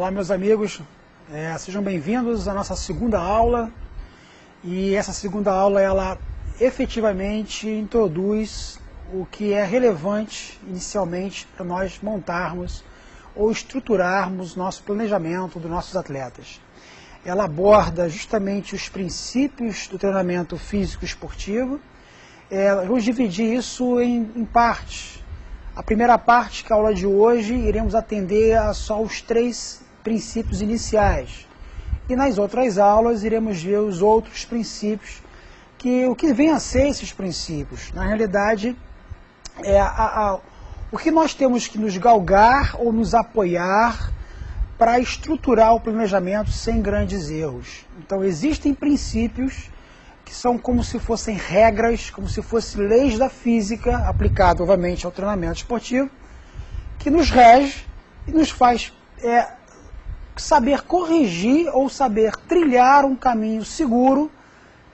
Olá, meus amigos, sejam bem-vindos à nossa segunda aula. E essa segunda aula, ela efetivamente introduz o que é relevante inicialmente para nós montarmos ou estruturarmos nosso planejamento dos nossos atletas. Ela aborda justamente os princípios do treinamento físico esportivo. Vamos dividir isso em partes. A primeira parte, que é a aula de hoje, iremos atender a só os 3 princípios iniciais. E nas outras aulas iremos ver os outros princípios, o que vem a ser esses princípios. Na realidade, o que nós temos que nos galgar ou nos apoiar para estruturar o planejamento sem grandes erros. Então, existem princípios que são como se fossem regras, como se fossem leis da física, aplicado, obviamente, ao treinamento esportivo, que nos rege e nos faz saber corrigir ou saber trilhar um caminho seguro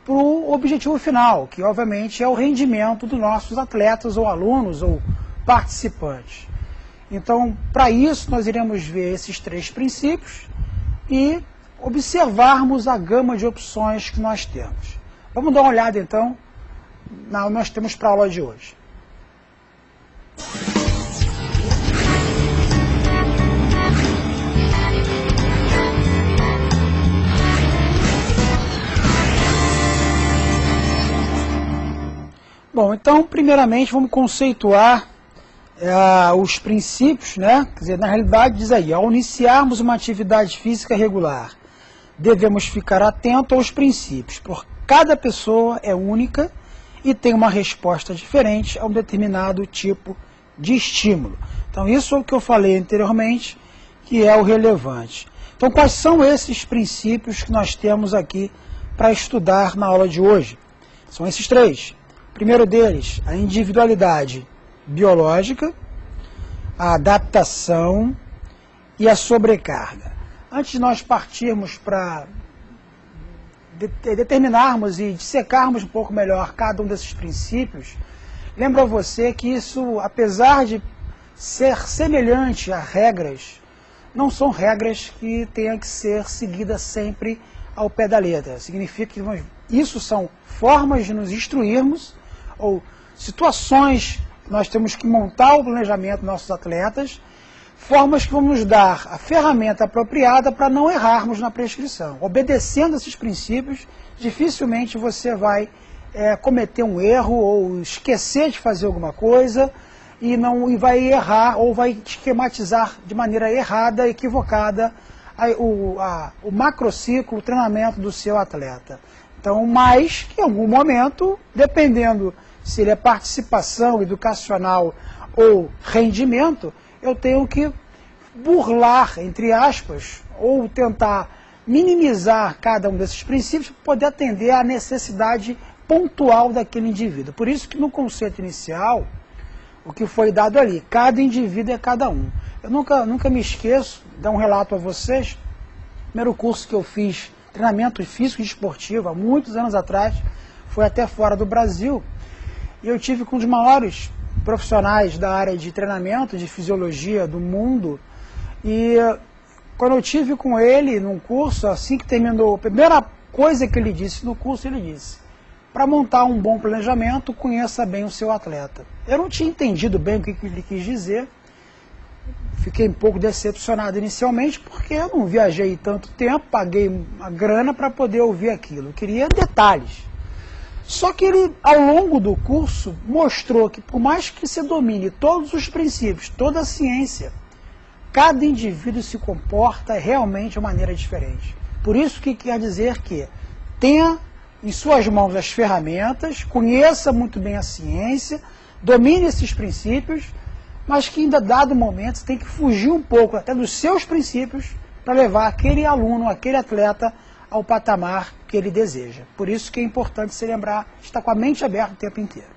para o objetivo final, que, obviamente, é o rendimento dos nossos atletas ou alunos ou participantes. Então, para isso, nós iremos ver esses 3 princípios e observarmos a gama de opções que nós temos. Vamos dar uma olhada, então, no que nós temos para a aula de hoje. Bom, então, primeiramente, vamos conceituar os princípios, né? Quer dizer, na realidade, diz aí, ao iniciarmos uma atividade física regular, devemos ficar atento aos princípios, porque cada pessoa é única e tem uma resposta diferente a um determinado tipo de estímulo. Então, isso é o que eu falei anteriormente, que é o relevante. Então, quais são esses princípios que nós temos aqui para estudar na aula de hoje? São esses 3. O primeiro deles, a individualidade biológica, a adaptação e a sobrecarga. Antes de nós partirmos para determinarmos e dissecarmos um pouco melhor cada um desses princípios, lembro a você que isso, apesar de ser semelhante a regras, não são regras que tenham que ser seguidas sempre ao pé da letra. Significa que isso são formas de nos instruirmos ou situações que nós temos que montar o planejamento dos nossos atletas, formas que vão nos dar a ferramenta apropriada para não errarmos na prescrição. Obedecendo esses princípios, dificilmente você vai cometer um erro ou esquecer de fazer alguma coisa e vai errar ou vai esquematizar de maneira errada, equivocada, o macrociclo, o treinamento do seu atleta. Então, mas que em algum momento, dependendo se ele é participação educacional ou rendimento, eu tenho que burlar, entre aspas, ou tentar minimizar cada um desses princípios para poder atender à necessidade pontual daquele indivíduo. Por isso que no conceito inicial, o que foi dado ali, cada indivíduo é cada um. Eu nunca me esqueço, de dar um relato a vocês, o primeiro curso que eu fiz, treinamento físico e esportivo, há muitos anos atrás, foi até fora do Brasil, e eu tive com um dos maiores profissionais da área de treinamento, de fisiologia do mundo, e quando eu tive com ele num curso, assim que terminou, a primeira coisa que ele disse no curso, ele disse, para montar um bom planejamento, conheça bem o seu atleta. Eu não tinha entendido bem o que ele quis dizer, fiquei um pouco decepcionado inicialmente, porque eu não viajei tanto tempo, paguei uma grana para poder ouvir aquilo, eu queria detalhes. Só que ele, ao longo do curso, mostrou que por mais que se domine todos os princípios, toda a ciência, cada indivíduo se comporta realmente de maneira diferente. Por isso que quer dizer que tenha em suas mãos as ferramentas, conheça muito bem a ciência, domine esses princípios, mas que em dado momento você tem que fugir um pouco até dos seus princípios para levar aquele aluno, aquele atleta ao patamar que ele deseja. Por isso que é importante se lembrar, estar com a mente aberta o tempo inteiro.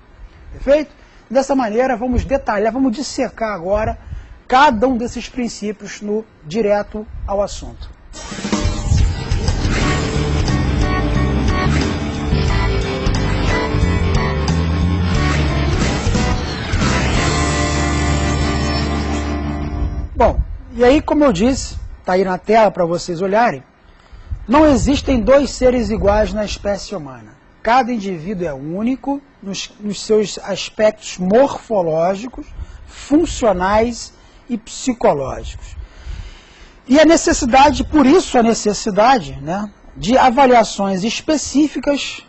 Perfeito? Dessa maneira, vamos detalhar, vamos dissecar agora cada um desses princípios direto ao assunto. Bom, e aí, como eu disse, está aí na tela para vocês olharem, não existem dois seres iguais na espécie humana. Cada indivíduo é único nos seus aspectos morfológicos, funcionais e psicológicos. E a necessidade, por isso a necessidade, né, de avaliações específicas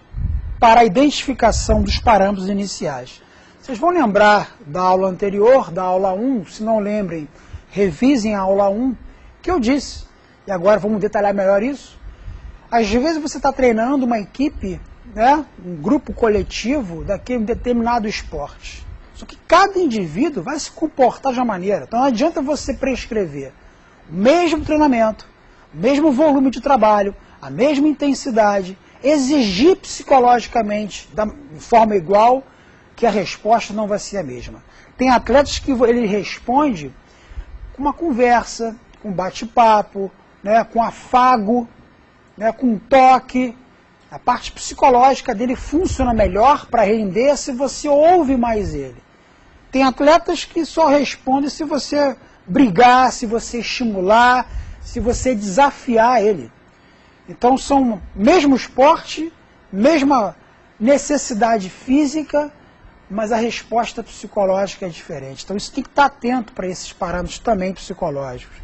para a identificação dos parâmetros iniciais. Vocês vão lembrar da aula anterior, da aula 1, se não lembrem, revisem a aula 1, que eu disse, e agora vamos detalhar melhor isso. Às vezes você está treinando uma equipe, né, um grupo coletivo daquele determinado esporte. Só que cada indivíduo vai se comportar de uma maneira. Então não adianta você prescrever o mesmo treinamento, o mesmo volume de trabalho, a mesma intensidade, exigir psicologicamente de forma igual, que a resposta não vai ser a mesma. Tem atletas que ele responde com uma conversa, com bate-papo, né, com afago, né, com toque. A parte psicológica dele funciona melhor para render se você ouve mais ele. Tem atletas que só respondem se você brigar, se você estimular, se você desafiar ele. Então são mesmo esporte, mesma necessidade física, mas a resposta psicológica é diferente. Então isso tem que estar atento para esses parâmetros também psicológicos.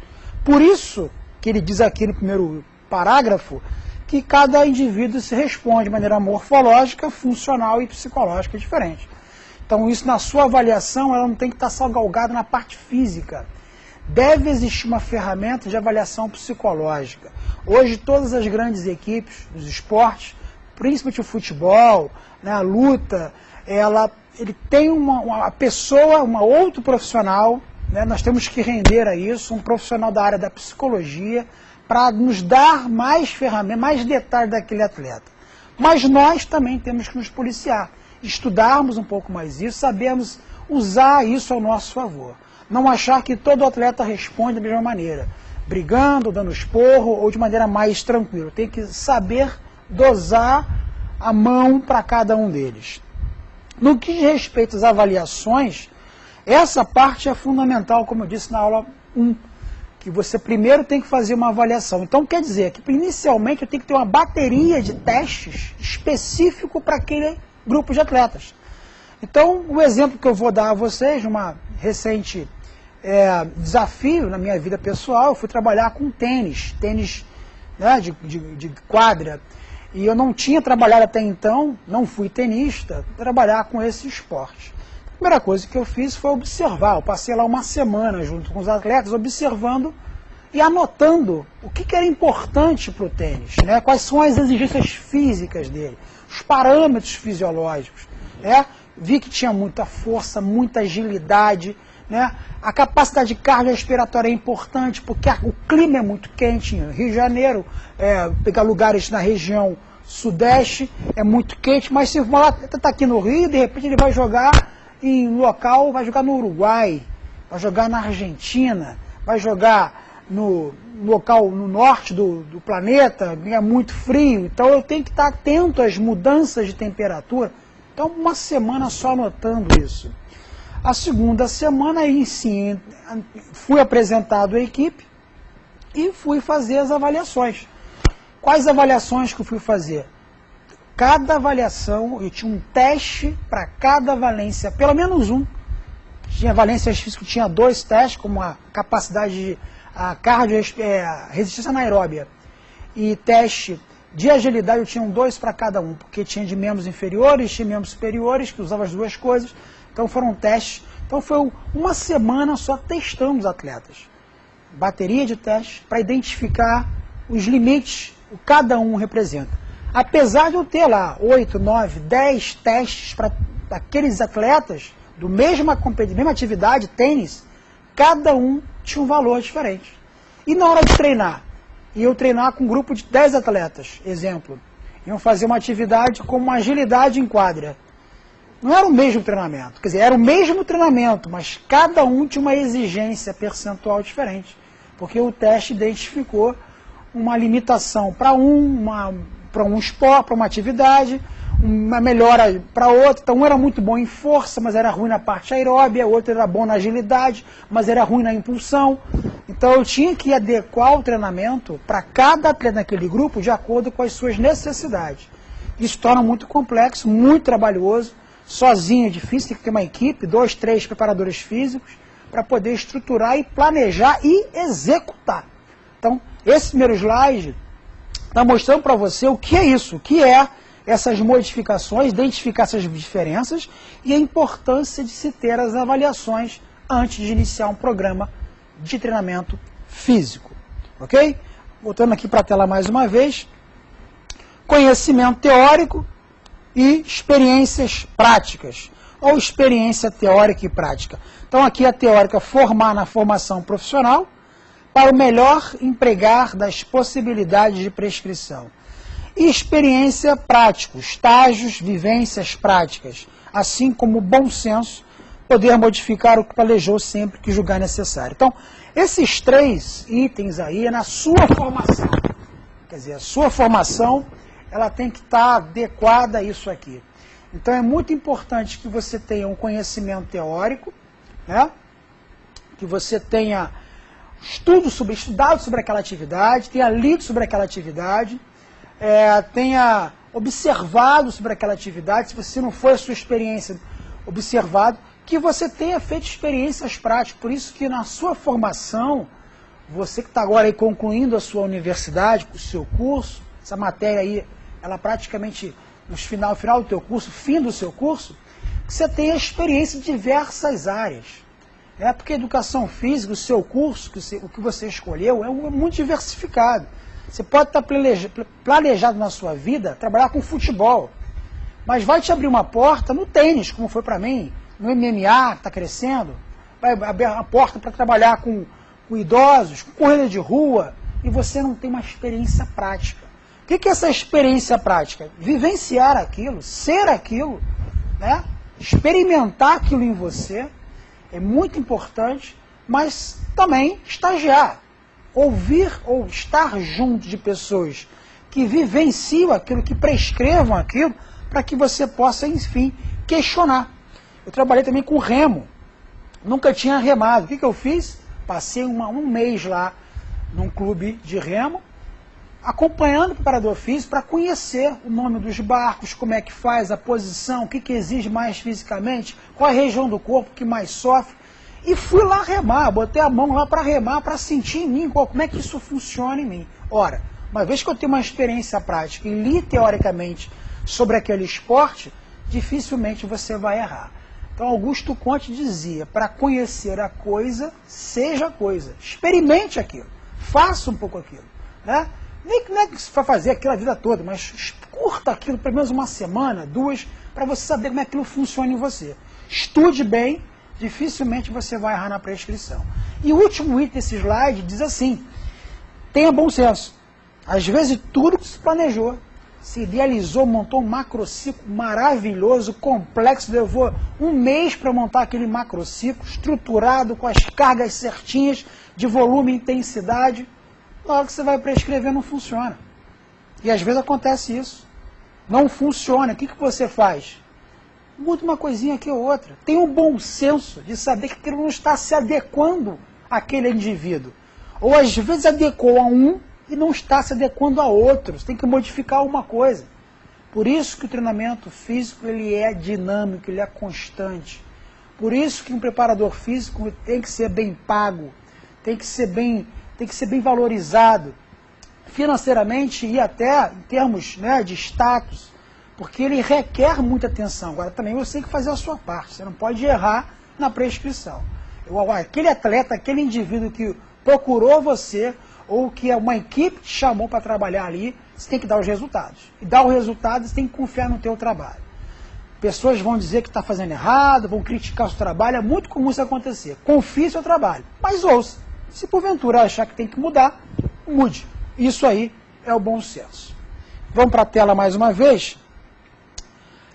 Por isso que ele diz aqui no primeiro parágrafo que cada indivíduo se responde de maneira morfológica, funcional e psicológica diferente. Então isso na sua avaliação ela não tem que estar só galgada na parte física. Deve existir uma ferramenta de avaliação psicológica. Hoje todas as grandes equipes dos esportes, principalmente o futebol, né, a luta, ele tem uma pessoa, outro profissional, né, nós temos que render a isso, um profissional da área da psicologia, para nos dar mais ferramentas, mais detalhes daquele atleta. Mas nós também temos que nos policiar, estudarmos um pouco mais isso, sabermos usar isso ao nosso favor. Não achar que todo atleta responde da mesma maneira, brigando, dando esporro ou de maneira mais tranquila. Tem que saber dosar a mão para cada um deles. No que diz respeito às avaliações, essa parte é fundamental, como eu disse na aula 1, que você primeiro tem que fazer uma avaliação. Então quer dizer que inicialmente eu tenho que ter uma bateria de testes específico para aquele grupo de atletas. Então o exemplo que eu vou dar a vocês, uma recente desafio na minha vida pessoal, eu fui trabalhar com tênis, né, de quadra, e eu não tinha trabalhado até então, não fui tenista, trabalhar com esse esporte. A primeira coisa que eu fiz foi observar, eu passei lá uma semana junto com os atletas, observando e anotando o que era importante para o tênis, né, quais são as exigências físicas dele, os parâmetros fisiológicos, né, vi que tinha muita força, muita agilidade, né? A capacidade cardiorrespiratória é importante, porque o clima é muito quente. Rio de Janeiro, pegar lugares na região sudeste, é muito quente, mas se o atleta está aqui no Rio, de repente ele vai jogar em local, vai jogar no Uruguai, vai jogar na Argentina, vai jogar no local no norte do planeta, é muito frio, então eu tenho que estar atento às mudanças de temperatura. Então uma semana só anotando isso. A segunda semana, aí sim, fui apresentado à equipe e fui fazer as avaliações. Quais avaliações que eu fui fazer? Cada avaliação, eu tinha um teste para cada valência, pelo menos um. Tinha valências físicas, tinha 2 testes, como a capacidade de resistência anaeróbia e teste de agilidade, eu tinha 2 para cada um, porque tinha de membros inferiores, tinha membros superiores, que usava as 2 coisas. Então foram testes, então foi uma semana só testando os atletas. Bateria de testes para identificar os limites que cada um representa. Apesar de eu ter lá 8, 9, 10 testes para aqueles atletas do mesma atividade, tênis, cada um tinha um valor diferente. E na hora de treinar, eu treinar com um grupo de 10 atletas, exemplo, iam fazer uma atividade com uma agilidade em quadra. Não era o mesmo treinamento, quer dizer, era o mesmo treinamento, mas cada um tinha uma exigência percentual diferente, porque o teste identificou uma limitação para um esporte, para uma atividade, uma melhora para outra. Então um era muito bom em força, mas era ruim na parte aeróbia, o outro era bom na agilidade, mas era ruim na impulsão. Então eu tinha que adequar o treinamento para cada atleta naquele grupo de acordo com as suas necessidades. Isso torna muito complexo, muito trabalhoso, sozinho é difícil, tem que ter uma equipe, 2, 3 preparadores físicos, para poder estruturar e planejar e executar. Então, esse primeiro slide está mostrando para você o que é isso, o que é essas modificações, identificar essas diferenças e a importância de se ter as avaliações antes de iniciar um programa de treinamento físico. Ok? Voltando aqui para a tela mais uma vez. Conhecimento teórico e experiências práticas, ou experiência teórica e prática. Então aqui a teórica formar na formação profissional para o melhor empregar das possibilidades de prescrição. E experiência prática, estágios, vivências práticas, assim como o bom senso, poder modificar o que planejou sempre que julgar necessário. Então, esses 3 itens aí é na sua formação. Quer dizer, a sua formação ela tem que estar adequada a isso aqui. Então é muito importante que você tenha um conhecimento teórico, né? Que você tenha estudado sobre aquela atividade, tenha lido sobre aquela atividade, tenha observado sobre aquela atividade, se você não foi a sua experiência observado, que você tenha feito experiências práticas. Por isso que na sua formação, você que está agora aí concluindo a sua universidade, o seu curso, essa matéria aí, ela praticamente no final do teu curso, fim do seu curso, que você tenha experiência em diversas áreas. Porque a educação física, o seu curso, o que você escolheu, é muito diversificado. Você pode estar planejado na sua vida trabalhar com futebol, mas vai te abrir uma porta no tênis, como foi para mim, no MMA, que está crescendo, vai abrir a porta para trabalhar com idosos, com corrida de rua, e você não tem uma experiência prática. O que é essa experiência prática? Vivenciar aquilo, ser aquilo, né? Experimentar aquilo em você, é muito importante, mas também estagiar, ouvir ou estar junto de pessoas que vivenciam aquilo, que prescrevam aquilo, para que você possa, enfim, questionar. Eu trabalhei também com remo, nunca tinha remado. O que eu fiz? Passei um mês lá num clube de remo, acompanhando o preparador físico para conhecer o nome dos barcos, como é que faz, a posição, o que exige mais fisicamente, qual a região do corpo que mais sofre. E fui lá remar, botei a mão lá para remar, para sentir em mim como é que isso funciona em mim. Ora, uma vez que eu tenho uma experiência prática e li teoricamente sobre aquele esporte, dificilmente você vai errar. Então Augusto Conte dizia, para conhecer a coisa, seja a coisa. Experimente aquilo, faça um pouco aquilo, né? Nem que você vai fazer aquilo a vida toda, mas curta aquilo pelo menos uma semana, 2, para você saber como é que aquilo funciona em você. Estude bem, dificilmente você vai errar na prescrição. E o último item desse slide diz assim, tenha bom senso. Às vezes tudo que se planejou, se idealizou, montou um macrociclo maravilhoso, complexo, levou um mês para montar aquele macrociclo, estruturado, com as cargas certinhas, de volume e intensidade. Na hora que você vai prescrever não funciona. E às vezes acontece isso. Não funciona. O que você faz? Muda uma coisinha aqui ou outra. Tem um bom senso de saber que aquilo não está se adequando àquele indivíduo. Ou às vezes adequou a um e não está se adequando a outro. Você tem que modificar uma coisa. Por isso que o treinamento físico ele é dinâmico, ele é constante. Por isso que um preparador físico tem que ser bem pago, tem que ser bem valorizado financeiramente e até em termos, né, de status, porque ele requer muita atenção. Agora também você tem que fazer a sua parte, você não pode errar na prescrição. Aquele atleta, aquele indivíduo que procurou você ou que uma equipe te chamou para trabalhar ali, você tem que dar os resultados. E dar os resultados, você tem que confiar no teu trabalho. Pessoas vão dizer que está fazendo errado, vão criticar o seu trabalho, é muito comum isso acontecer. Confie no seu trabalho, mas ouça. Se porventura achar que tem que mudar, mude. Isso aí é o bom senso. Vamos para a tela mais uma vez.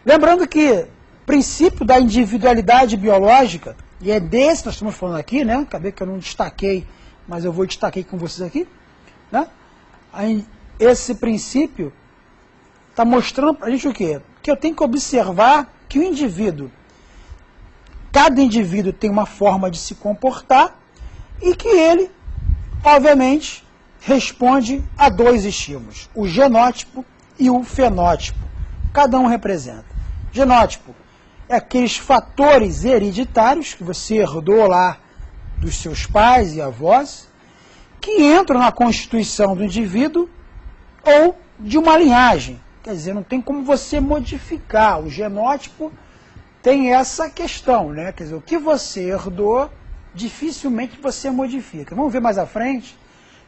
Lembrando que o princípio da individualidade biológica, e é desse que nós estamos falando aqui, né? Acabei que eu não destaquei, mas eu vou destacar com vocês aqui, né? Esse princípio está mostrando para a gente o quê? Que eu tenho que observar que o indivíduo, cada indivíduo tem uma forma de se comportar e que ele obviamente, responde a dois estímulos, o genótipo e o fenótipo. Cada um representa. Genótipo é aqueles fatores hereditários que você herdou lá dos seus pais e avós, que entram na constituição do indivíduo ou de uma linhagem. Quer dizer, não tem como você modificar. O genótipo tem essa questão, né? Quer dizer, o que você herdou, dificilmente você modifica. Vamos ver mais à frente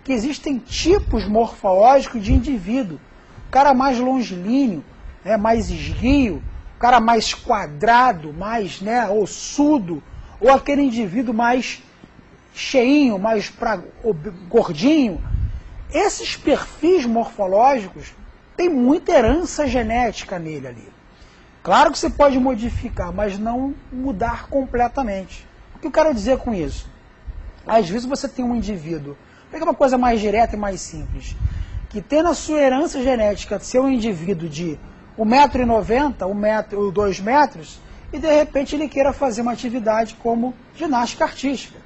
que existem tipos morfológicos de indivíduo. O cara mais longilíneo, né, mais esguio, o cara mais quadrado, mais, né, ossudo, ou aquele indivíduo mais cheinho, mais gordinho. Esses perfis morfológicos têm muita herança genética nele ali. Claro que você pode modificar, mas não mudar completamente. O que eu quero dizer com isso? Às vezes você tem um indivíduo, pega uma coisa mais direta e mais simples, que tem na sua herança genética ser um indivíduo de 1,90 m, 1 metro ou 2 metros, e de repente ele queira fazer uma atividade como ginástica artística,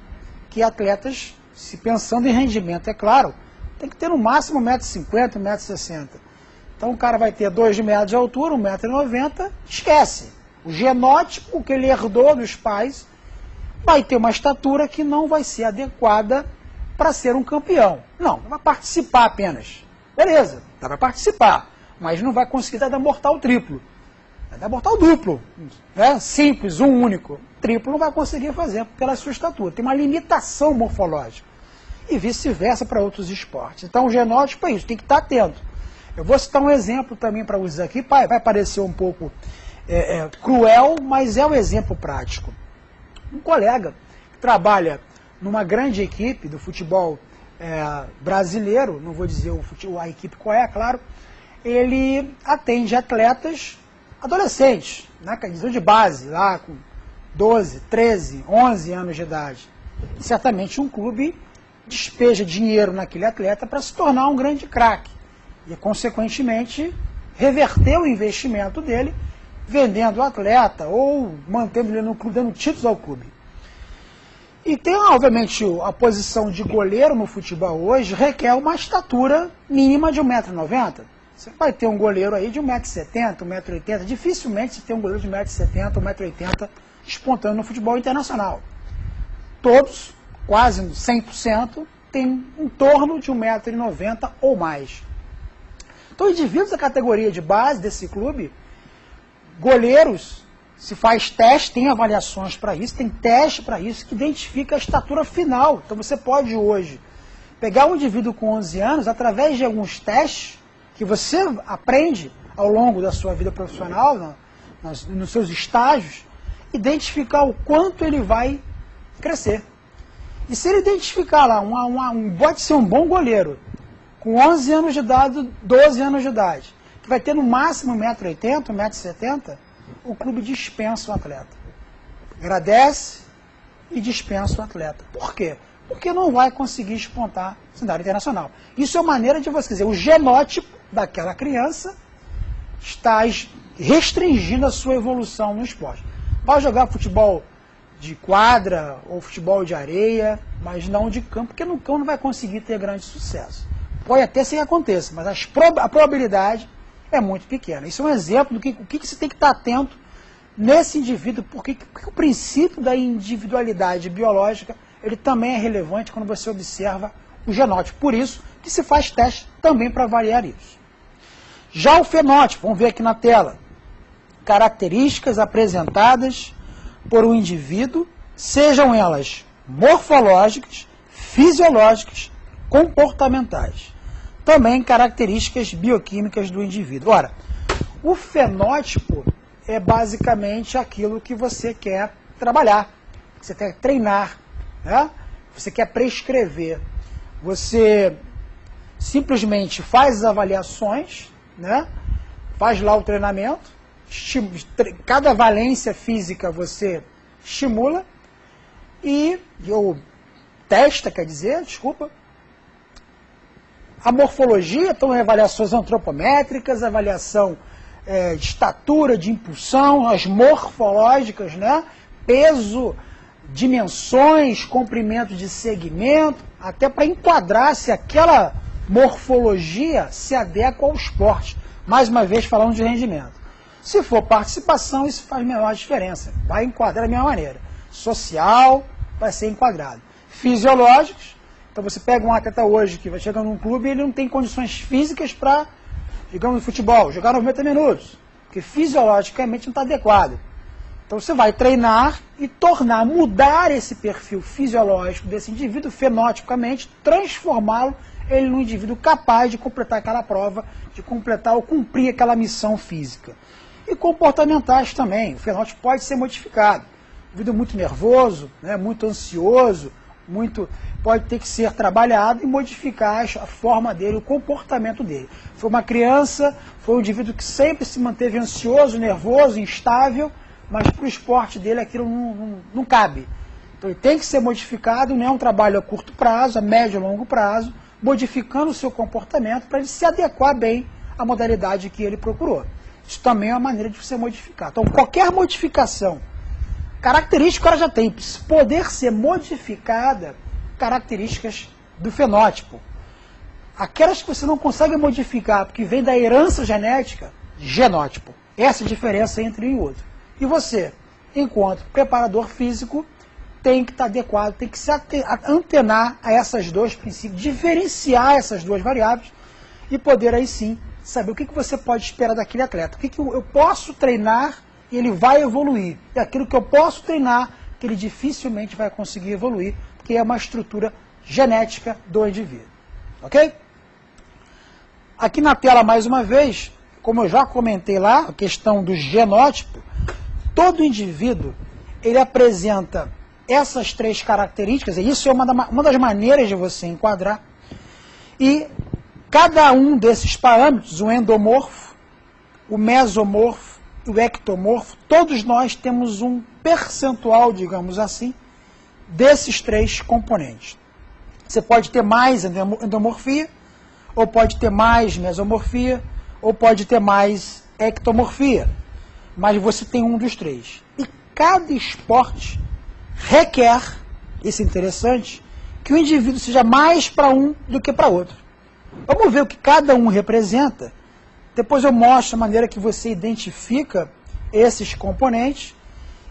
que atletas, se pensando em rendimento, é claro, tem que ter no máximo 1,50 m, 1,60 m. Então o cara vai ter 2 metros de altura, 1,90 m, esquece. O genótipo que ele herdou dos pais vai ter uma estatura que não vai ser adequada para ser um campeão. Não, vai participar apenas. Beleza, dá para participar, mas não vai conseguir dar mortal triplo. Vai dar mortal duplo, né? Simples, um único. Triplo não vai conseguir fazer pela sua estatura. Tem uma limitação morfológica. E vice-versa para outros esportes. Então o genótipo é isso, tem que estar atento. Eu vou citar um exemplo também para usar aqui, vai parecer um pouco cruel, mas é um exemplo prático. Um colega que trabalha numa grande equipe do futebol brasileiro, não vou dizer a equipe qual é, claro, ele atende atletas adolescentes, na divisão de base, lá com 12, 13, 11 anos de idade. E certamente um clube despeja dinheiro naquele atleta para se tornar um grande craque. E, consequentemente, reverter o investimento dele, vendendo o atleta ou mantendo ele no clube, dando títulos ao clube. E tem, obviamente, a posição de goleiro no futebol hoje requer uma estatura mínima de 1,90 m. Você vai ter um goleiro aí de 1,70 m, 1,80 m. Dificilmente você tem um goleiro de 1,70 m, 1,80 m espontâneo no futebol internacional. Todos, quase 100%, têm em torno de 1,90 m ou mais. Então, indivíduos da categoria de base desse clube, goleiros, se faz teste, tem avaliações para isso, tem teste para isso, que identifica a estatura final. Então você pode hoje pegar um indivíduo com 11 anos, através de alguns testes, que você aprende ao longo da sua vida profissional, nos seus estágios, identificar o quanto ele vai crescer. E se ele identificar lá, pode ser um bom goleiro, com 11 anos de idade, 12 anos de idade, que vai ter no máximo 1,80 m, 1,70 m, o clube dispensa o atleta. Agradece e dispensa o atleta. Por quê? Porque não vai conseguir despontar no cenário internacional. Isso é uma maneira de você dizer, o genótipo daquela criança está restringindo a sua evolução no esporte. Vai jogar futebol de quadra ou futebol de areia, mas não de campo, porque no campo não vai conseguir ter grande sucesso. Pode até ser que aconteça, mas a probabilidade é muito pequena. Isso é um exemplo do que você tem que estar atento nesse indivíduo, porque o princípio da individualidade biológica ele também é relevante quando você observa o genótipo. Por isso que se faz teste também para avaliar isso. Já o fenótipo, vamos ver aqui na tela, características apresentadas por um indivíduo, sejam elas morfológicas, fisiológicas, comportamentais. Também características bioquímicas do indivíduo. Ora, o fenótipo é basicamente aquilo que você quer trabalhar, que você quer treinar, né? Você quer prescrever. Você simplesmente faz as avaliações, né? Faz lá o treinamento, cada valência física você estimula ou testa, quer dizer, desculpa. A morfologia, então, avaliações antropométricas, avaliação de estatura, de impulsão, as morfológicas, né? Peso dimensões, comprimento de segmento, até para enquadrar se aquela morfologia se adequa ao esporte. Mais uma vez falando de rendimento. Se for participação, isso faz menor diferença. Vai enquadrar da mesma maneira. Social, vai ser enquadrado. Fisiológicos, então você pega um atleta hoje que vai chegar num clube e ele não tem condições físicas para, digamos, no futebol, jogar 90 minutos, porque fisiologicamente não está adequado. Então você vai treinar e mudar esse perfil fisiológico desse indivíduo fenotipicamente, transformá-lo ele num indivíduo capaz de completar aquela prova, de completar ou cumprir aquela missão física. E comportamentais também, o fenótipo pode ser modificado. Um indivíduo muito nervoso, né, muito ansioso, pode ter que ser trabalhado e modificar a forma dele, o comportamento dele. Foi uma criança, foi um indivíduo que sempre se manteve ansioso, nervoso, instável, mas para o esporte dele aquilo não cabe. Então ele tem que ser modificado, não é um trabalho a curto prazo, a médio e longo prazo, modificando o seu comportamento para ele se adequar bem à modalidade que ele procurou. Isso também é uma maneira de você modificar. Então qualquer modificação, característica ela já tem, poder ser modificada, características do fenótipo. Aquelas que você não consegue modificar, porque vem da herança genética, genótipo. Essa é a diferença entre um e outro. E você, enquanto preparador físico, tem que estar adequado, tem que se antenar a esses dois princípios, diferenciar essas duas variáveis e poder aí sim saber o que você pode esperar daquele atleta. O que eu posso treinar e ele vai evoluir. E aquilo que eu posso treinar, que ele dificilmente vai conseguir evoluir, porque é uma estrutura genética do indivíduo. Ok? Aqui na tela, mais uma vez, como eu já comentei lá, a questão do genótipo, todo indivíduo, ele apresenta essas três características, e isso é uma das maneiras de você enquadrar, e cada um desses parâmetros, o endomorfo, o mesomorfo e o ectomorfo, todos nós temos um percentual, digamos assim, desses três componentes. Você pode ter mais endomorfia, ou pode ter mais mesomorfia, ou pode ter mais ectomorfia, mas você tem um dos três. E cada esporte requer, isso é interessante, que o indivíduo seja mais para um do que para outro. Vamos ver o que cada um representa. Depois eu mostro a maneira que você identifica esses componentes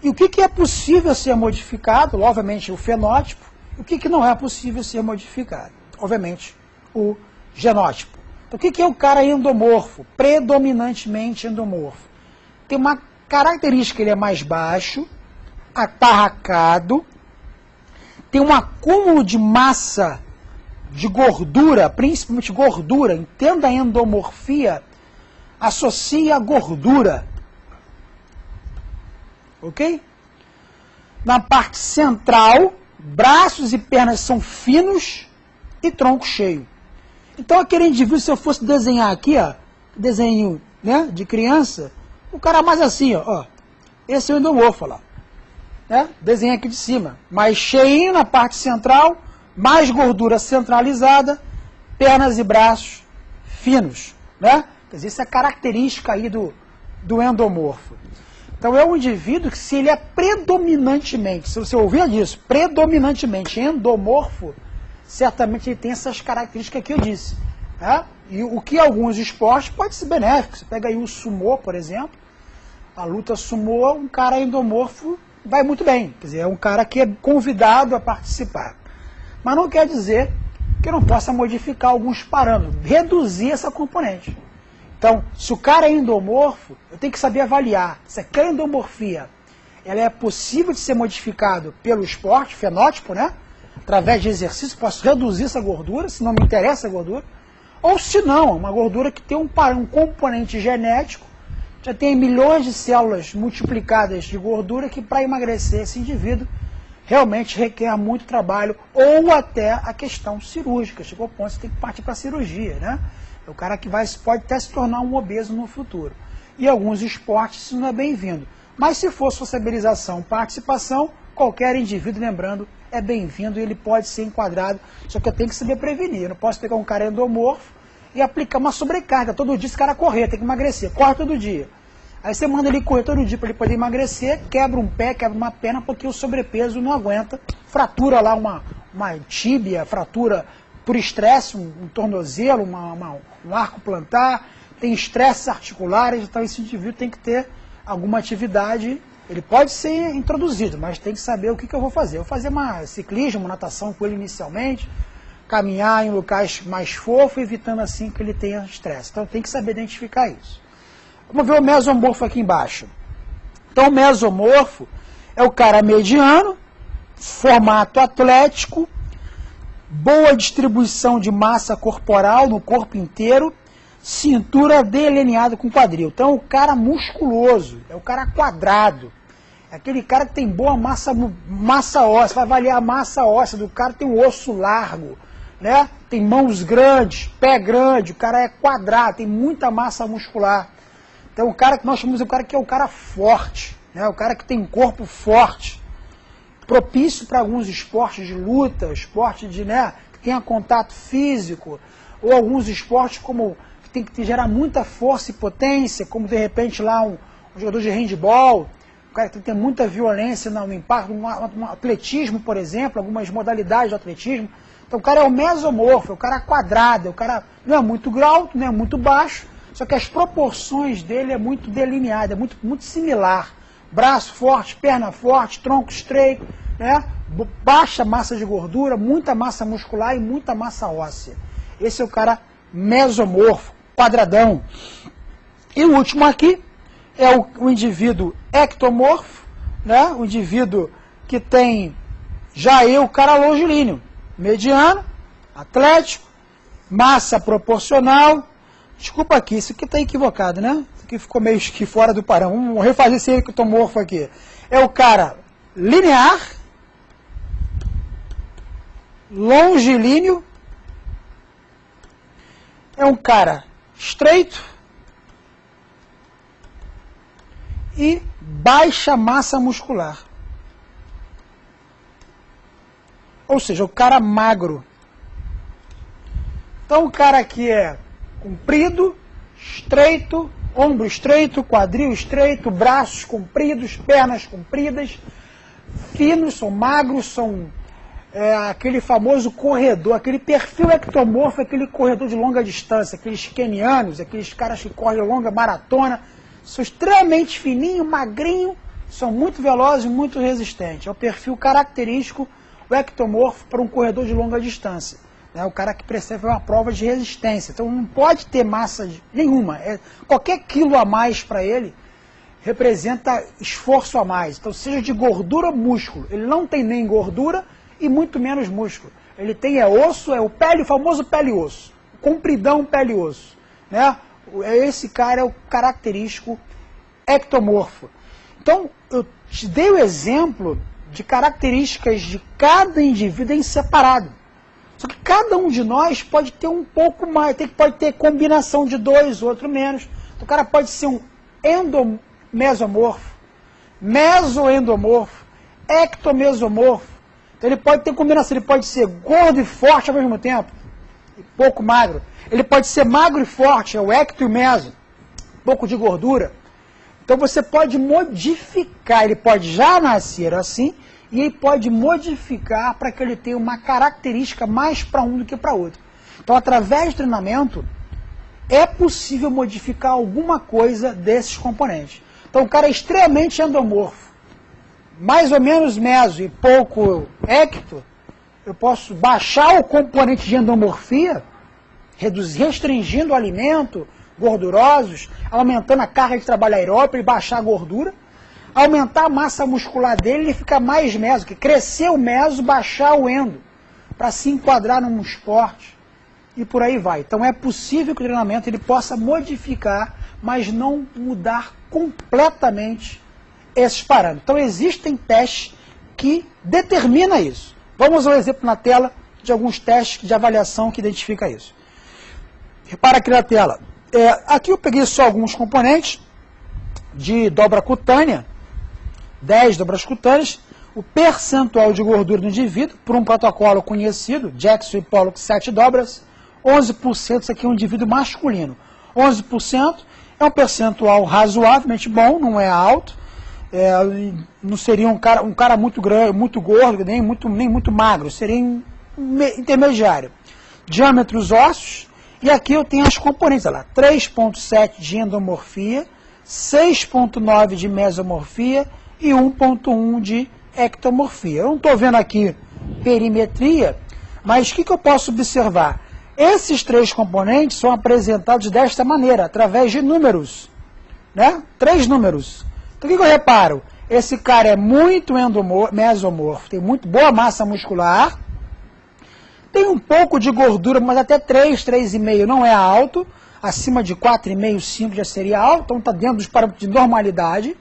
e o que é possível ser modificado, obviamente o fenótipo, e o que não é possível ser modificado, obviamente o genótipo. Então o que é o cara endomorfo, predominantemente endomorfo? Tem uma característica, ele é mais baixo, atarracado, tem um acúmulo de massa de gordura, principalmente gordura, entenda a endomorfia, associa a gordura, ok? Na parte central, braços e pernas são finos e tronco cheio. Então aquele indivíduo, se eu fosse desenhar aqui, ó, desenho, né, de criança, o cara mais assim, ó, esse é o endomorfo lá, né? Desenho aqui de cima, mais cheinho na parte central, mais gordura centralizada, pernas e braços finos, né? Quer dizer, isso é característica aí do endomorfo. Então é um indivíduo que, se ele é predominantemente, se você ouvir disso, predominantemente endomorfo, certamente ele tem essas características que eu disse, né? E o que alguns esportes pode ser benéfico. Você pega aí o sumô, por exemplo, a luta sumô, um cara endomorfo vai muito bem, quer dizer, é um cara que é convidado a participar. Mas não quer dizer que eu não possa modificar alguns parâmetros, reduzir essa componente. Então, se o cara é endomorfo, eu tenho que saber avaliar se aquela endomorfia ela é possível de ser modificado pelo esporte, fenótipo, né? Através de exercício, posso reduzir essa gordura, se não me interessa a gordura, ou se não, uma gordura que tem um componente genético, já tem milhões de células multiplicadas de gordura que, para emagrecer esse indivíduo, realmente requer muito trabalho, ou até a questão cirúrgica. Chegou ao ponto, você tem que partir para a cirurgia, né? É o cara que pode até se tornar um obeso no futuro. E alguns esportes isso não é bem-vindo. Mas se for sociabilização, participação, qualquer indivíduo, lembrando, é bem-vindo e ele pode ser enquadrado. Só que eu tenho que saber prevenir. Eu não posso pegar um cara endomorfo e aplicar uma sobrecarga. Todo dia esse cara correr, tem que emagrecer, corre todo dia. Aí você manda ele correr todo dia para ele poder emagrecer, quebra um pé, quebra uma perna, porque o sobrepeso não aguenta, fratura lá uma tíbia, fratura por estresse, um tornozelo, um arco plantar, tem estresses articulares, então esse indivíduo tem que ter alguma atividade. Ele pode ser introduzido, mas tem que saber o que eu vou fazer. Eu vou fazer ciclismo, natação com ele inicialmente, caminhar em locais mais fofos, evitando assim que ele tenha estresse. Então tem que saber identificar isso. Vamos ver o mesomorfo aqui embaixo. Então o mesomorfo é o cara mediano, formato atlético, boa distribuição de massa corporal no corpo inteiro, cintura delineada com quadril. Então é o cara musculoso, é o cara quadrado. É aquele cara que tem boa massa óssea, vai avaliar a massa óssea do cara, tem um osso largo, né? Tem mãos grandes, pé grande, o cara é quadrado, tem muita massa muscular. Então o cara que nós chamamos de cara que é o cara forte, né? O cara que tem um corpo forte, propício para alguns esportes de luta, esporte de, né, que tenha contato físico, ou alguns esportes como que tem que gerar muita força e potência, como de repente lá um jogador de handball, o cara que tem que ter muita violência no impacto, um atletismo, por exemplo, algumas modalidades de atletismo. Então o cara é o mesomorfo, é o cara quadrado, o cara não é muito alto, não é muito baixo, só que as proporções dele é muito delineada, é muito similar. Braço forte, perna forte, tronco estreito, né? Baixa massa de gordura, muita massa muscular e muita massa óssea. Esse é o cara mesomorfo, quadradão. E o último aqui é o indivíduo ectomorfo, né? O indivíduo que tem o cara longilíneo, mediano, atlético, massa proporcional. Desculpa aqui, isso aqui está equivocado, né? Isso aqui ficou meio que fora do padrão. Vamos refazer esse ectomorfo aqui. É o cara linear, longilíneo, é um cara estreito e baixa massa muscular. Ou seja, o cara magro. Então o cara aqui é comprido, estreito, ombro estreito, quadril estreito, braços compridos, pernas compridas, finos, são magros, são aquele famoso corredor, aquele perfil ectomorfo, aquele corredor de longa distância, aqueles quenianos, aqueles caras que correm longa maratona, são extremamente fininhos, magrinhos, são muito velozes, muito resistentes. É o perfil característico do ectomorfo para um corredor de longa distância. É o cara que precisa fazer uma prova de resistência. Então não pode ter massa nenhuma. Qualquer quilo a mais para ele representa esforço a mais. Então seja de gordura ou músculo. Ele não tem nem gordura e muito menos músculo. Ele tem osso, o pele, o famoso pele e osso. Compridão pele e osso. Né? Esse cara é o característico ectomorfo. Então eu te dei o exemplo de características de cada indivíduo em separado. Só que cada um de nós pode ter um pouco mais, pode ter combinação de dois, outro menos. Então, o cara pode ser um endomesomorfo, mesoendomorfo, ectomesomorfo. Então ele pode ter combinação, ele pode ser gordo e forte ao mesmo tempo, e pouco magro. Ele pode ser magro e forte, é o ecto e o meso, pouco de gordura. Então você pode modificar, ele pode já nascer assim, e ele pode modificar para que ele tenha uma característica mais para um do que para outro. Então, através do treinamento, é possível modificar alguma coisa desses componentes. Então, o cara é extremamente endomorfo, mais ou menos meso e pouco ecto, eu posso baixar o componente de endomorfia, restringindo o alimento, gordurosos, aumentando a carga de trabalho aeróbico e baixar a gordura, aumentar a massa muscular dele e ficar mais meso, que crescer o meso, baixar o endo, para se enquadrar num esporte, e por aí vai. Então é possível que o treinamento ele possa modificar, mas não mudar completamente esses parâmetros. Então existem testes que determinam isso. Vamos ao exemplo na tela de alguns testes de avaliação que identifica isso. Repara aqui na tela. Aqui eu peguei só alguns componentes de dobra cutânea, 10 dobras cutâneas, o percentual de gordura do indivíduo, por um protocolo conhecido, Jackson e Pollock, 7 dobras, 11%, isso aqui é um indivíduo masculino, 11%, É um percentual razoavelmente bom, não é alto, não seria um cara muito grande, muito gordo, nem muito magro, seria intermediário. Diâmetros ósseos, e aqui eu tenho as componentes, olha lá, 3,7 de endomorfia, 6,9 de mesomorfia e 1,1 de ectomorfia. Eu não estou vendo aqui perimetria, mas o que eu posso observar? Esses três componentes são apresentados desta maneira, através de números, né? 3 números. Então o que eu reparo? Esse cara é muito mesomorfo, tem muito boa massa muscular, tem um pouco de gordura, mas até 3, 3,5 não é alto, acima de 4,5, 5 já seria alto, então está dentro dos parâmetros de normalidade.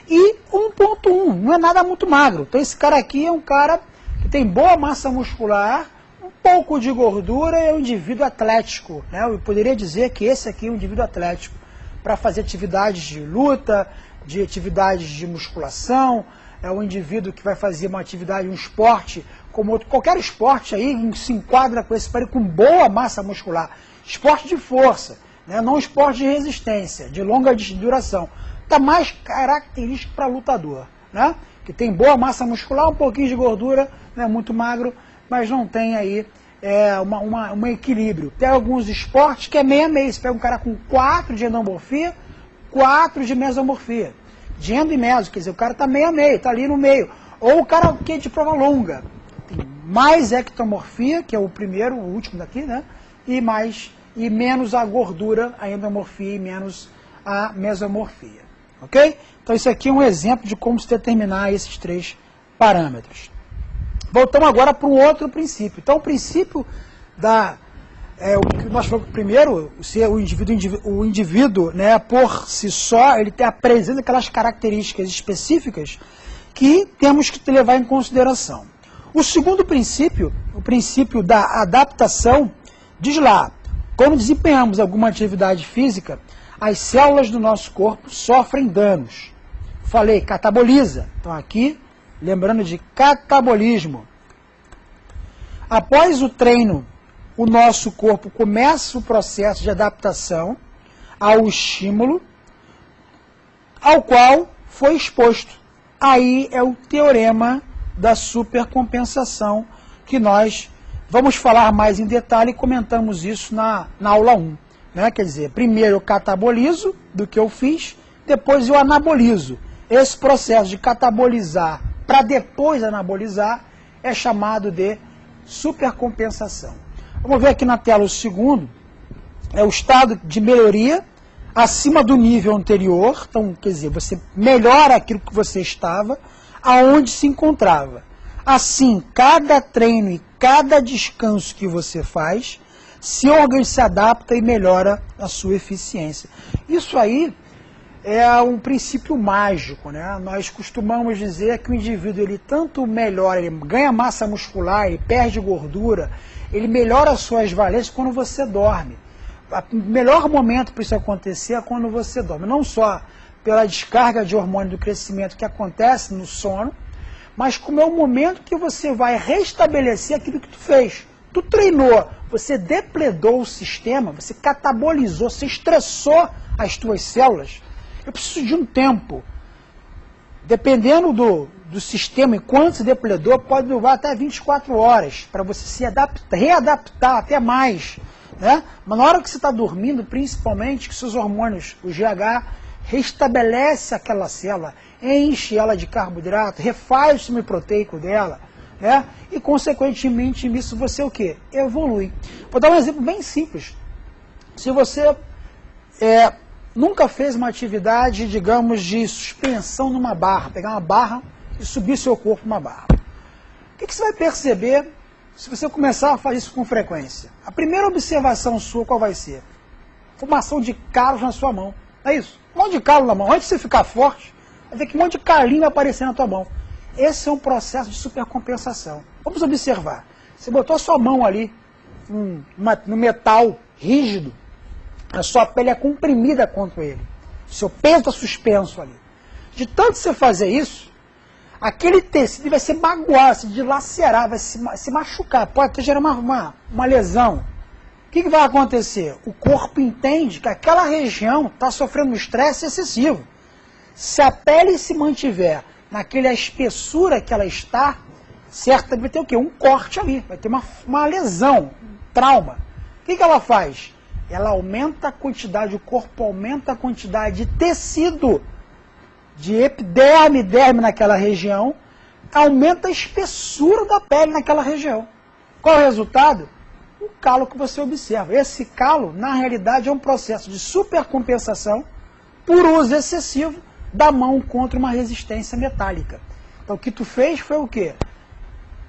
E 1,1, não é nada muito magro. Então esse cara aqui é um cara que tem boa massa muscular, um pouco de gordura e é um indivíduo atlético, né? Eu poderia dizer que esse aqui é um indivíduo atlético para fazer atividades de luta, de atividades de musculação, é um indivíduo que vai fazer uma atividade, um esporte, como outro, qualquer esporte aí se enquadra com esse para com boa massa muscular. Esporte de força, né? Não esporte de resistência, de longa duração. Está mais característico para lutador, né? Que tem boa massa muscular, um pouquinho de gordura, não é muito magro, mas não tem aí um equilíbrio. Tem alguns esportes que é meio a meio. Você pega um cara com 4 de endomorfia, 4 de mesomorfia. De endo e meso, quer dizer, o cara está meio a meio, está ali no meio. Ou o cara que é de prova longa. Tem mais ectomorfia, que é o primeiro, o último daqui, né? E menos a gordura, a endomorfia, e menos a mesomorfia. Ok? Então isso aqui é um exemplo de como se determinar esses 3 parâmetros. Voltamos agora para um outro princípio. Então o princípio o que nós falamos primeiro, o indivíduo, né, por si só, ele apresenta aquelas características específicas que temos que levar em consideração. O segundo princípio, o princípio da adaptação, diz lá, quando desempenhamos alguma atividade física, as células do nosso corpo sofrem danos. Falei, cataboliza. Então aqui, lembrando de catabolismo. Após o treino, o nosso corpo começa o processo de adaptação ao estímulo ao qual foi exposto. Aí é o teorema da supercompensação, que nós vamos falar mais em detalhe e comentamos isso na aula 1. Né? Quer dizer, primeiro eu catabolizo do que eu fiz, depois eu anabolizo. Esse processo de catabolizar para depois anabolizar é chamado de supercompensação. Vamos ver aqui na tela o segundo, é o estado de melhoria acima do nível anterior. Então, quer dizer, você melhora aquilo que você estava, aonde se encontrava. Assim, cada treino e cada descanso que você faz, seu organismo se adapta e melhora a sua eficiência. Isso aí é um princípio mágico, né? Nós costumamos dizer que o indivíduo, ele tanto melhora, ele ganha massa muscular, ele perde gordura, ele melhora as suas valências quando você dorme. O melhor momento para isso acontecer é quando você dorme. Não só pela descarga de hormônio do crescimento que acontece no sono, mas como é o momento que você vai restabelecer aquilo que tu fez. Tu treinou, você depledou o sistema, você catabolizou, você estressou as tuas células. Eu preciso de um tempo. Dependendo do sistema e quanto se depredou, pode levar até 24 horas para você se adaptar, readaptar até mais. Né? Mas na hora que você está dormindo, principalmente, que seus hormônios, o GH, restabelece aquela célula, enche ela de carboidrato, refaz o sistema proteico dela, né? E consequentemente nisso você o quê? Evolui. Vou dar um exemplo bem simples. Se você nunca fez uma atividade, digamos, de suspensão numa barra, pegar uma barra e subir seu corpo numa barra. O que você vai perceber se você começar a fazer isso com frequência? A primeira observação sua qual vai ser? Formação de calos na sua mão. É isso? Um monte de calo na mão. Antes de você ficar forte, vai ver que um monte de calinho vai aparecer na tua mão. Esse é um processo de supercompensação. Vamos observar. Você botou a sua mão ali no metal rígido, a sua pele é comprimida contra ele. O seu peso está suspenso ali. De tanto você fazer isso, aquele tecido vai se magoar, se dilacerar, vai se machucar. Pode até gerar uma lesão. que vai acontecer? O corpo entende que aquela região está sofrendo um estresse excessivo. Se a pele se mantiver naquela espessura que ela está, certo, vai ter o quê? Um corte ali, vai ter uma lesão, um trauma. O que ela faz? Ela aumenta a quantidade, o corpo aumenta a quantidade de tecido, de epiderme, derme naquela região, aumenta a espessura da pele naquela região. Qual é o resultado? O calo que você observa. Esse calo, na realidade, é um processo de supercompensação por uso excessivo da mão contra uma resistência metálica. Então, o que tu fez foi o quê?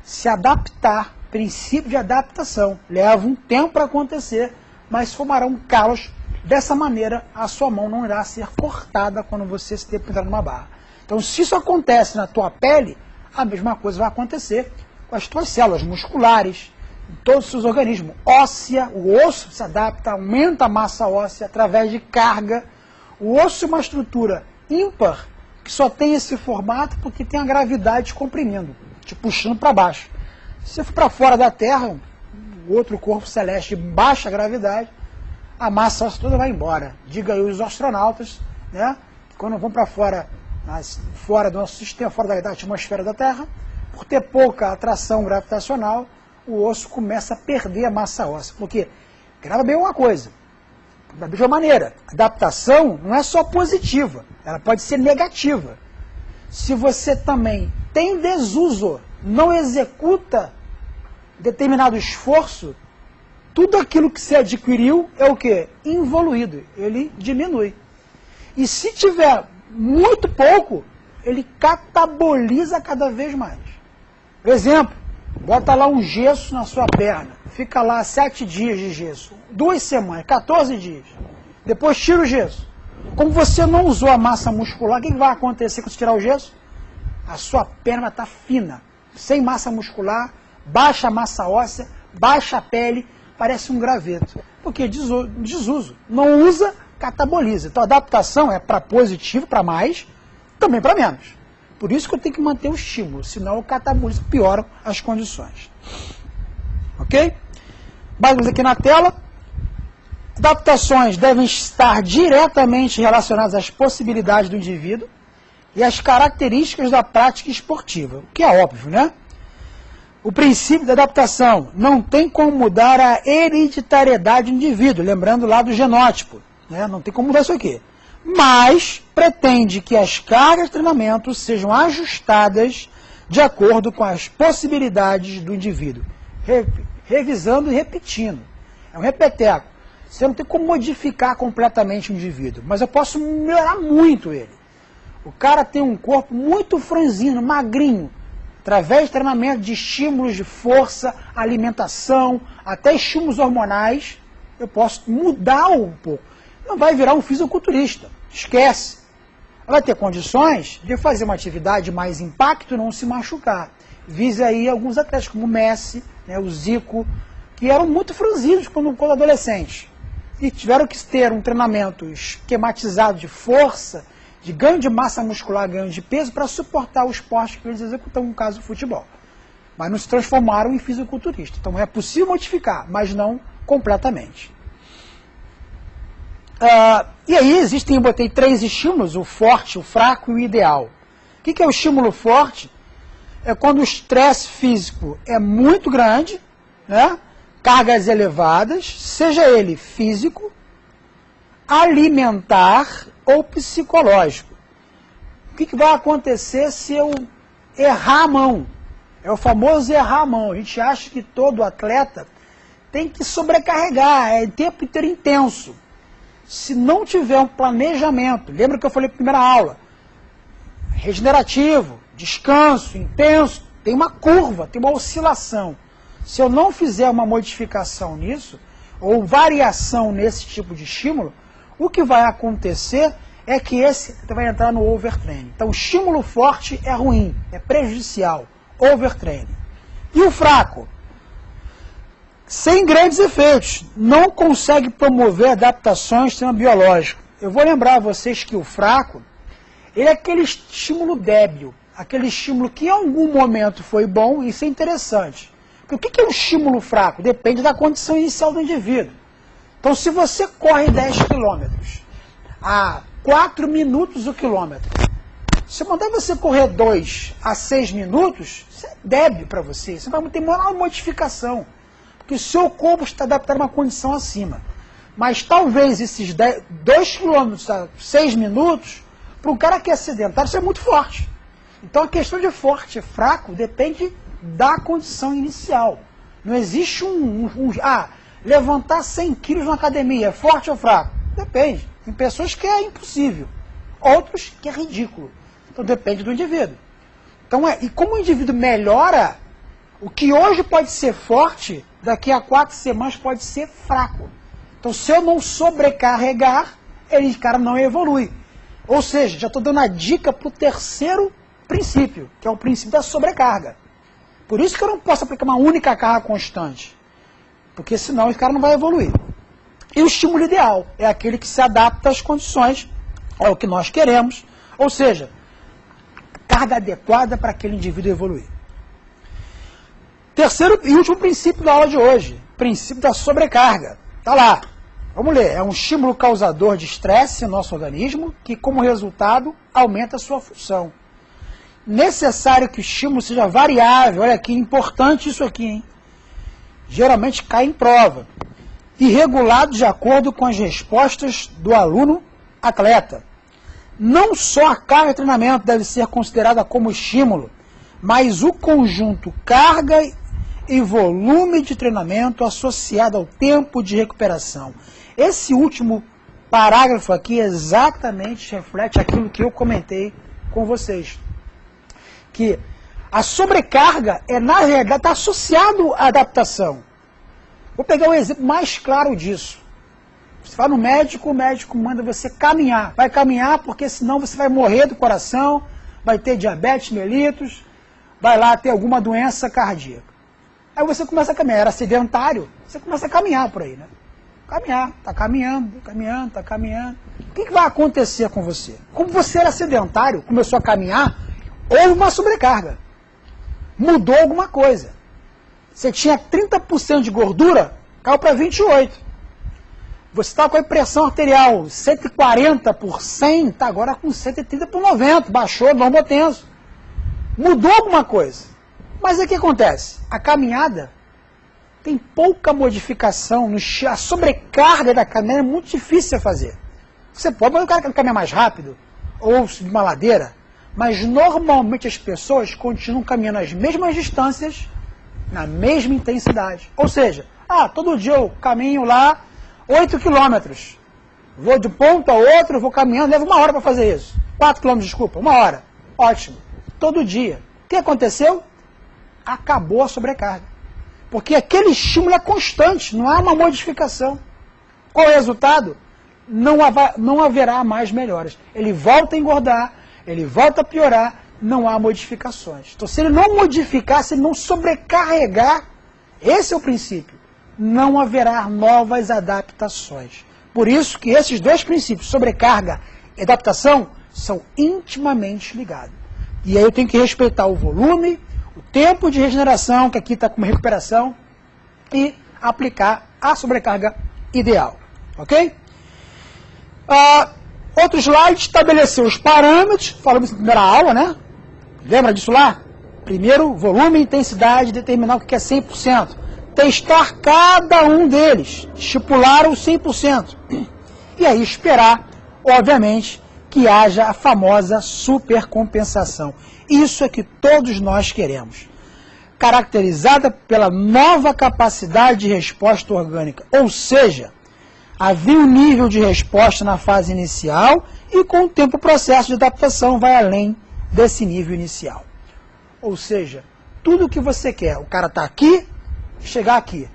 Se adaptar, princípio de adaptação. Leva um tempo para acontecer, mas formarão calos. Dessa maneira, a sua mão não irá ser cortada quando você se depositar numa barra. Então, se isso acontece na tua pele, a mesma coisa vai acontecer com as tuas células musculares, em todos os seus organismos. Óssea, o osso se adapta, aumenta a massa óssea através de carga. O osso é uma estrutura ímpar que só tem esse formato porque tem a gravidade comprimindo, te puxando para baixo. Se você for para fora da Terra, o outro corpo celeste de baixa gravidade, a massa óssea toda vai embora. Diga aí os astronautas, né, que quando vão para fora, fora do nosso sistema, fora da atmosfera da Terra, por ter pouca atração gravitacional, o osso começa a perder a massa óssea. Porque, grava bem uma coisa, da mesma maneira, a adaptação não é só positiva, ela pode ser negativa. Se você também tem desuso, não executa determinado esforço, tudo aquilo que você adquiriu é o quê? Involuído, ele diminui. E se tiver muito pouco, ele cataboliza cada vez mais. Por exemplo, bota lá um gesso na sua perna, fica lá 7 dias de gesso, 2 semanas, 14 dias. Depois tira o gesso. Como você não usou a massa muscular, o que vai acontecer quando você tirar o gesso? A sua perna está fina, sem massa muscular, baixa massa óssea, baixa a pele, parece um graveto. Porque desuso. Não usa, cataboliza. Então a adaptação é para positivo, para mais, também para menos. Por isso que eu tenho que manter o estímulo, senão o catabolismo piora as condições. Ok? Vamos aqui na tela. Adaptações devem estar diretamente relacionadas às possibilidades do indivíduo e às características da prática esportiva, o que é óbvio, né? O princípio da adaptação não tem como mudar a hereditariedade do indivíduo, lembrando lá do genótipo, né? Não tem como mudar isso aqui. Mas pretende que as cargas de treinamento sejam ajustadas de acordo com as possibilidades do indivíduo, revisando e repetindo. É um repeteco. Você não tem como modificar completamente o indivíduo, mas eu posso melhorar muito ele. O cara tem um corpo muito franzino, magrinho, através de treinamento de estímulos de força, alimentação, até estímulos hormonais, eu posso mudar um pouco. Não vai virar um fisiculturista, esquece. Vai ter condições de fazer uma atividade de mais impacto e não se machucar. Vise aí alguns atletas como o Messi, né, o Zico, que eram muito franzinos quando adolescentes. E tiveram que ter um treinamento esquematizado de força, de ganho de massa muscular, ganho de peso, para suportar o esporte que eles executam, no caso do futebol. Mas não se transformaram em fisiculturista. Então é possível modificar, mas não completamente. E aí existem, eu botei 3 estímulos, o forte, o fraco e o ideal. O que é o estímulo forte? É quando o estresse físico é muito grande, né? Cargas elevadas, seja ele físico, alimentar ou psicológico. O que vai acontecer se eu errar a mão? É o famoso errar a mão. A gente acha que todo atleta tem que sobrecarregar, é o tempo inteiro intenso. Se não tiver um planejamento, lembra que eu falei na primeira aula, regenerativo, descanso, intenso, tem uma curva, tem uma oscilação. Se eu não fizer uma modificação nisso, ou variação nesse tipo de estímulo, o que vai acontecer é que esse vai entrar no overtraining. Então, o estímulo forte é ruim, é prejudicial, overtraining. E o fraco? Sem grandes efeitos, não consegue promover adaptações do sistema biológico. Eu vou lembrar a vocês que o fraco, ele é aquele estímulo débil, aquele estímulo que em algum momento foi bom, isso é interessante. Porque o que é um estímulo fraco? Depende da condição inicial do indivíduo. Então, se você corre 10 quilômetros a 4 minutos o quilômetro, se eu mandar você correr 2 a 6 minutos, isso é débil para você. Você vai ter uma modificação. Porque o seu corpo está adaptado a uma condição acima. Mas talvez esses 2 quilômetros a 6 minutos, para um cara que é sedentário, isso é muito forte. Então a questão de forte e fraco depende da condição inicial. Não existe levantar 100 quilos na academia, é forte ou fraco? Depende. Tem pessoas que é impossível, outros que é ridículo. Então depende do indivíduo. Então, e como o indivíduo melhora, o que hoje pode ser forte, daqui a 4 semanas pode ser fraco. Então, se eu não sobrecarregar, ele, cara, não evolui. Ou seja, já estou dando a dica para o terceiro princípio, que é o princípio da sobrecarga. Por isso que eu não posso aplicar uma única carga constante, porque senão esse cara não vai evoluir. E o estímulo ideal é aquele que se adapta às condições, é o que nós queremos, ou seja, carga adequada para aquele indivíduo evoluir. Terceiro e último princípio da aula de hoje, princípio da sobrecarga. Está lá, vamos ler. É um estímulo causador de estresse no nosso organismo, que como resultado aumenta a sua função. Necessário que o estímulo seja variável, olha que importante isso aqui, hein? Geralmente cai em prova. E regulado de acordo com as respostas do aluno-atleta. Não só a carga de treinamento deve ser considerada como estímulo, mas o conjunto carga e volume de treinamento associado ao tempo de recuperação. Esse último parágrafo aqui exatamente reflete aquilo que eu comentei com vocês. Que a sobrecarga, na realidade, está associado à adaptação. Vou pegar um exemplo mais claro disso. Você vai no médico, o médico manda você caminhar. Vai caminhar porque senão você vai morrer do coração, vai ter diabetes mellitus, vai lá ter alguma doença cardíaca. Aí você começa a caminhar. Era sedentário, você começa a caminhar por aí, né? Caminhar, está caminhando, caminhando, está caminhando. O que vai acontecer com você? Como você era sedentário, começou a caminhar, houve uma sobrecarga. Mudou alguma coisa. Você tinha 30% de gordura, caiu para 28%. Você estava com a pressão arterial 140 por 100, está agora com 130 por 90, baixou, normotenso. Mudou alguma coisa. Mas o que acontece? A caminhada tem pouca modificação, a sobrecarga da caminhada é muito difícil de fazer. Você pode, mas o cara caminha mais rápido, ou subir uma ladeira, mas normalmente as pessoas continuam caminhando as mesmas distâncias, na mesma intensidade. Ou seja, todo dia eu caminho lá 8 quilômetros. Vou de um ponto a outro, vou caminhando, leva 1 hora para fazer isso. 4 quilômetros, desculpa, 1 hora. Ótimo. Todo dia. O que aconteceu? Acabou a sobrecarga. Porque aquele estímulo é constante, não há uma modificação. Qual é o resultado? Não haverá mais melhoras. Ele volta a engordar, ele volta a piorar, não há modificações. Então, se ele não modificar, se ele não sobrecarregar, esse é o princípio, não haverá novas adaptações. Por isso que esses dois princípios, sobrecarga e adaptação, são intimamente ligados. E aí eu tenho que respeitar o volume, o tempo de regeneração, que aqui está como recuperação, e aplicar a sobrecarga ideal. Ok? Outro slide, estabelecer os parâmetros, falamos na primeira aula, né? Lembra disso lá? Primeiro, volume e intensidade, determinar o que é 100%. Testar cada um deles, estipular o 100%. E aí esperar, obviamente, que haja a famosa supercompensação. Isso é que todos nós queremos. Caracterizada pela nova capacidade de resposta orgânica. Ou seja, havia um nível de resposta na fase inicial e com o tempo o processo de adaptação vai além desse nível inicial. Ou seja, tudo o que você quer, o cara está aqui, chegar aqui.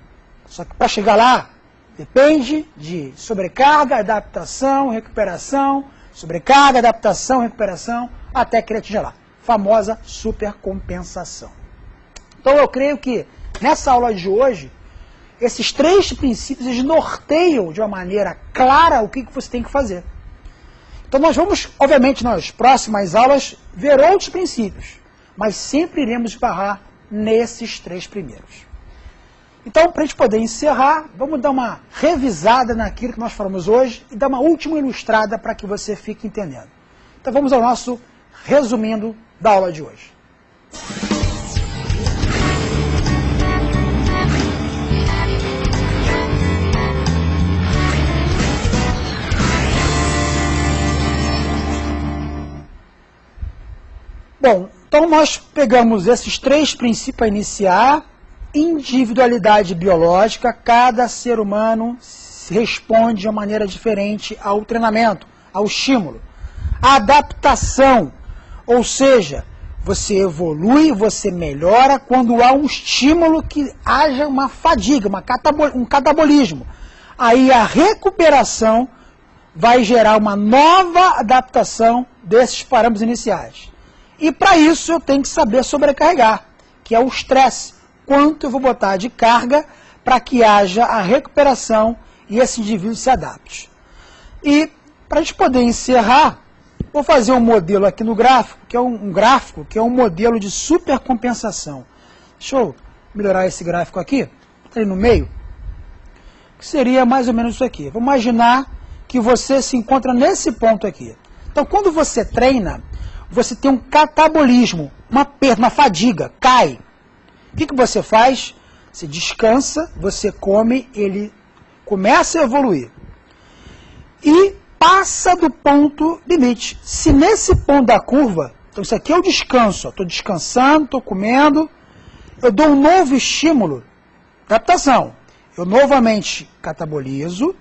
Só que para chegar lá, depende de sobrecarga, adaptação, recuperação, sobrecarga, adaptação, recuperação, até que ele atinja lá. Famosa supercompensação. Então eu creio que nessa aula de hoje, esses 3 princípios eles norteiam de uma maneira clara o que você tem que fazer. Então nós vamos, obviamente, nas próximas aulas, ver outros princípios, mas sempre iremos esbarrar nesses 3 primeiros. Então, para a gente poder encerrar, vamos dar uma revisada naquilo que nós falamos hoje e dar uma última ilustrada para que você fique entendendo. Então vamos ao nosso resumindo da aula de hoje. Bom, então nós pegamos esses 3 princípios a iniciar. Individualidade biológica, cada ser humano responde de uma maneira diferente ao treinamento, ao estímulo. Adaptação, ou seja, você evolui, você melhora quando há um estímulo que haja uma fadiga, um catabolismo. Aí a recuperação vai gerar uma nova adaptação desses parâmetros iniciais. E para isso eu tenho que saber sobrecarregar, que é o estresse. Quanto eu vou botar de carga para que haja a recuperação e esse indivíduo se adapte. E para a gente poder encerrar, vou fazer um modelo aqui no gráfico, que é um modelo de supercompensação. Deixa eu melhorar esse gráfico aqui, ali no meio, que seria mais ou menos isso aqui. Vou imaginar que você se encontra nesse ponto aqui. Então, quando você treina, você tem um catabolismo, uma perda, uma fadiga, cai. O que você faz? Você descansa, você come, ele começa a evoluir. E passa do ponto limite. Se nesse ponto da curva, então isso aqui é o descanso, estou descansando, estou comendo, eu dou um novo estímulo, adaptação. Eu novamente catabolizo,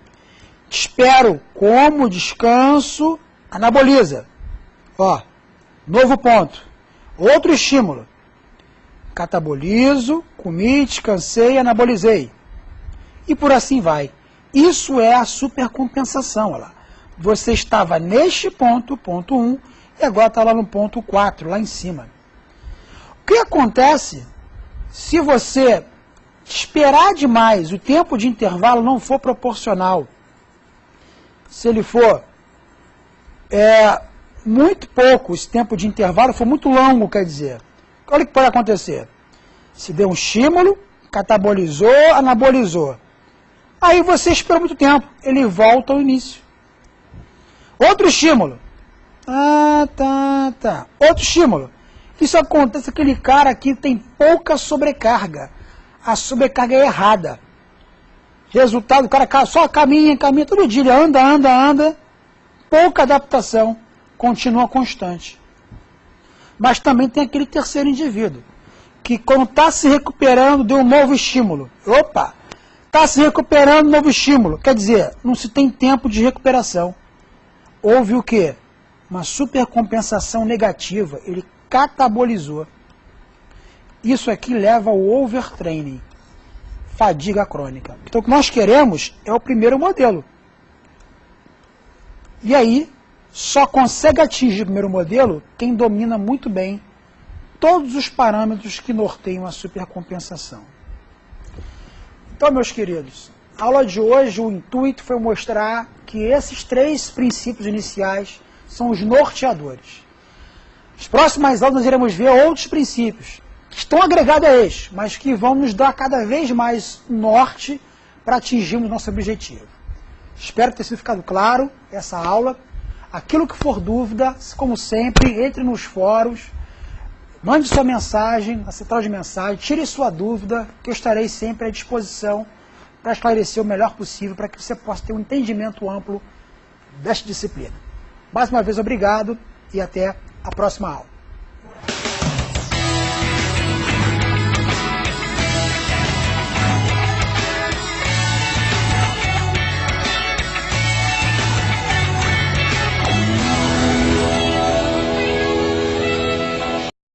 espero, como, descanso, anaboliza. Ó, novo ponto. Outro estímulo. Catabolizo, comi, descansei, anabolizei. E por assim vai. Isso é a supercompensação. Olha lá. Você estava neste ponto, ponto 1, e agora está lá no ponto 4, lá em cima. O que acontece se você esperar demais, o tempo de intervalo não for proporcional? Se ele for muito pouco, esse tempo de intervalo for muito longo, quer dizer, olha o que pode acontecer. Se deu um estímulo, catabolizou, anabolizou. Aí você espera muito tempo, ele volta ao início. Outro estímulo. Outro estímulo. Isso acontece com aquele cara que tem pouca sobrecarga. A sobrecarga é errada. Resultado, o cara só caminha todo dia, ele anda, pouca adaptação, continua constante. Mas também tem aquele terceiro indivíduo, que quando está se recuperando, deu um novo estímulo. Opa! Está se recuperando, novo estímulo. Quer dizer, não se tem tempo de recuperação. Houve o quê? Uma supercompensação negativa. Ele catabolizou. Isso aqui leva ao overtraining, fadiga crônica. Então o que nós queremos é o primeiro modelo. E aí, só consegue atingir o primeiro modelo quem domina muito bem todos os parâmetros que norteiam a supercompensação. Então, meus queridos, a aula de hoje, o intuito foi mostrar que esses 3 princípios iniciais são os norteadores. Nas próximas aulas nós iremos ver outros princípios que estão agregados a estes, mas que vão nos dar cada vez mais norte para atingirmos nosso objetivo. Espero ter sido ficado claro essa aula. Aquilo que for dúvida, como sempre, entre nos fóruns, mande sua mensagem na central de mensagem, tire sua dúvida, que eu estarei sempre à disposição para esclarecer o melhor possível, para que você possa ter um entendimento amplo desta disciplina. Mais uma vez, obrigado e até a próxima aula.